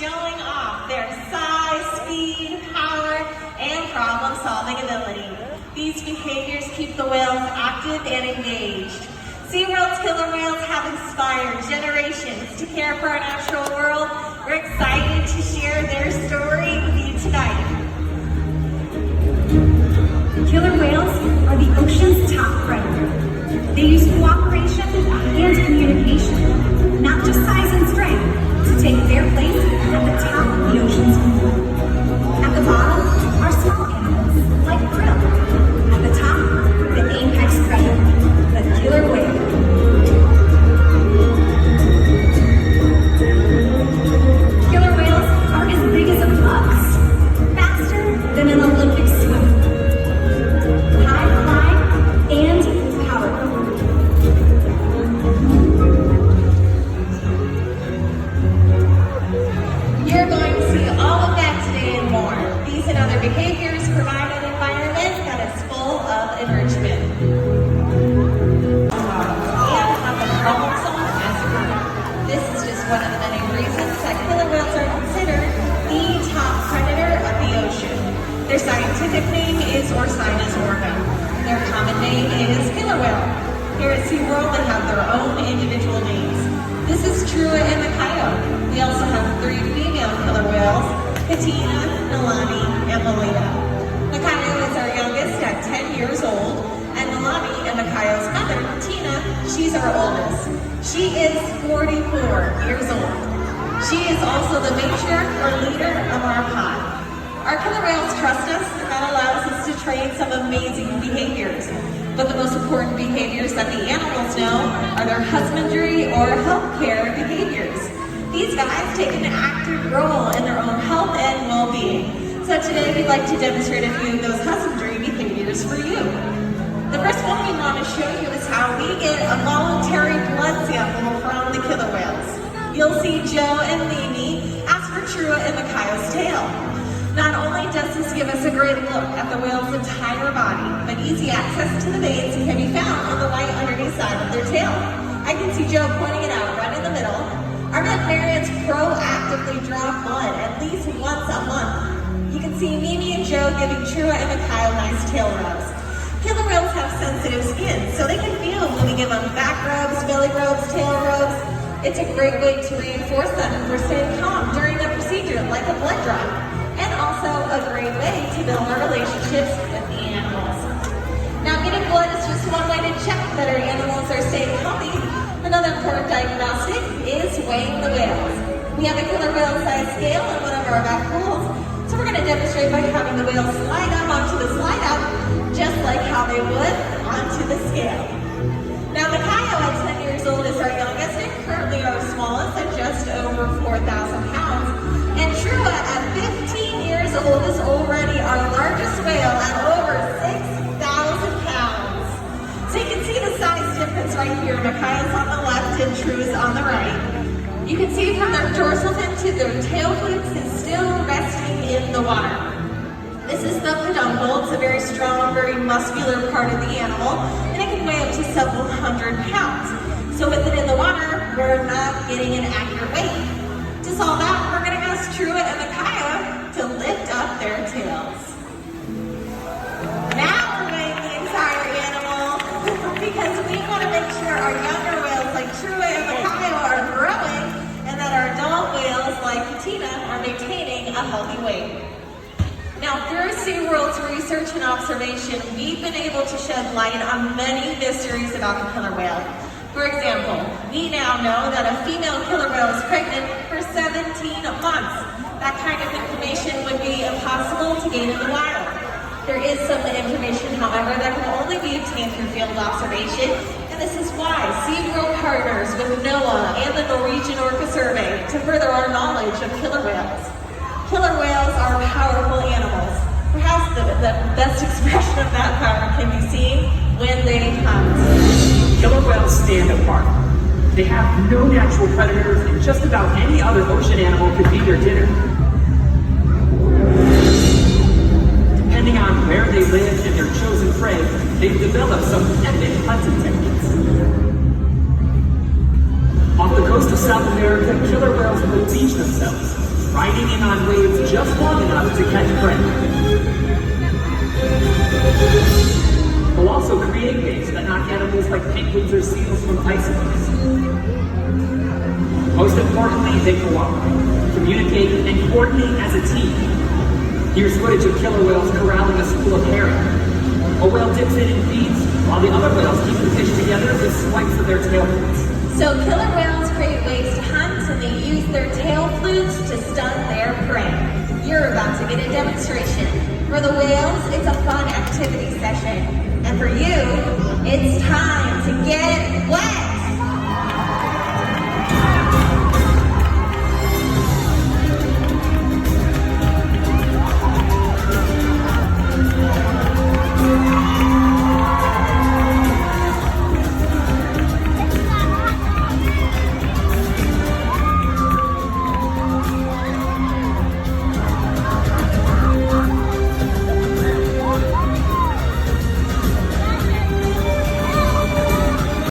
showing off their size, speed, power, and problem-solving ability. These behaviors keep the whales active and engaged. SeaWorld's killer whales have inspired generations to care for our natural world. We're excited to share their story with you tonight. Killer whales are the ocean's top predator. They use cooperation and communication, not just size and strength, to take their place at the top of the ocean's food. At the bottom are small animals like krill. At the top, the apex predator, the killer whale. Killer whales are as big as a fox, faster than an Olympic swimmer. High pride and powerful. You're going to see all of that today and more. These and other behaviors provide an environment that is full of enrichment. And have a problem solved as a group. This is just one of the many reasons that killer whales are considered the top predator of the ocean. Their scientific name is Orcinus orca. Their common name is killer whale. Here at SeaWorld, they have their own individual names. This is Trua and Makayo. We also have 3 female killer whales, Katina, Nalani, and Malita. Makayo is our youngest at 10 years old, and Nalani and Makayo's mother, Tina, she's our oldest. She is 44 years old. She is also the matriarch or leader of our pod. Our killer whales trust us, and that allows us to train some amazing behaviors. But the most important behaviors that the animals know are their husbandry or healthcare behaviors. These guys take an active role in their own health and well-being. So today we'd like to demonstrate a few of those husbandry behaviors for you. The first one we want to show you is how we get a voluntary blood sample from the killer whales. You'll see Joe and Mimi ask for Trua and Makayo's tail. Not only does this give us a great look at the whale's entire body, but easy access to the veins can be found on the white underneath side of their tail. I can see Joe pointing it out right in the middle. Our veterinarians proactively draw blood at least once a month. You can see Mimi and Joe giving Trua and Makayo nice tail rubs. Killer whales have sensitive skin, so they can feel when we give them back rubs, belly rubs, tail rubs. It's a great way to reinforce them for staying calm during a procedure like a blood draw. And also a great way to build our relationships with the animals. Now, getting blood is just one way to check that our animals are staying healthy. Another important diagnostic is weighing the whales. We have a killer whale size scale in one of our back pools, so we're going to demonstrate by having the whales slide up onto the slide out, just like how they would onto the scale. Now, Makayo at 10 years old is our youngest and currently our smallest at just over 4,000 pounds. And Trua at 15 years old is already our largest whale at over 6,000 pounds. So you can see the size difference right here. Makayo's on the left and Trua's on the right. You can see from their dorsal fin to their tail flips is still resting in the water. This is the peduncle. It's a very strong, very muscular part of the animal, and it can weigh up to several hundred pounds. So with it in the water, we're not getting an accurate weight. To solve that, we're going to ask Trua and Makayo to lift up their tails. Now we're weighing the entire animal because we want to make sure our younger whales like Trua and Makayo are growing and that our adult whales like Katina are maintaining a healthy weight. Now, through SeaWorld's research and observation, we've been able to shed light on many mysteries about the killer whale. For example, we now know that a female killer whale is pregnant for 17 months. That kind of information would be impossible to gain in the wild. There is some information, however, that can only be obtained through field observation, and this is why SeaWorld partners with NOAA and the Norwegian Orca Survey to further our knowledge of killer whales. Killer whales are powerful animals. Perhaps the best expression of that power can be seen when they hunt. Killer whales stand apart. They have no natural predators, and just about any other ocean animal could be their dinner. Depending on where they live and their chosen prey, they've developed some epic hunting techniques. Off the coast of South America, killer whales will teach themselves. riding in on waves just long enough to catch prey. They'll also create waves that knock animals like penguins or seals from icebergs. Most importantly, they cooperate, communicate, and coordinate as a team. Here's footage of killer whales corralling a school of herring. A whale dips in and feeds, while the other whales keep the fish together with swipes of their tail flutes. So killer whales create ways to hunt, and they use their tail flutes to stun their prey. You're about to get a demonstration. For the whales, it's a fun activity session. And for you, it's time to get wet.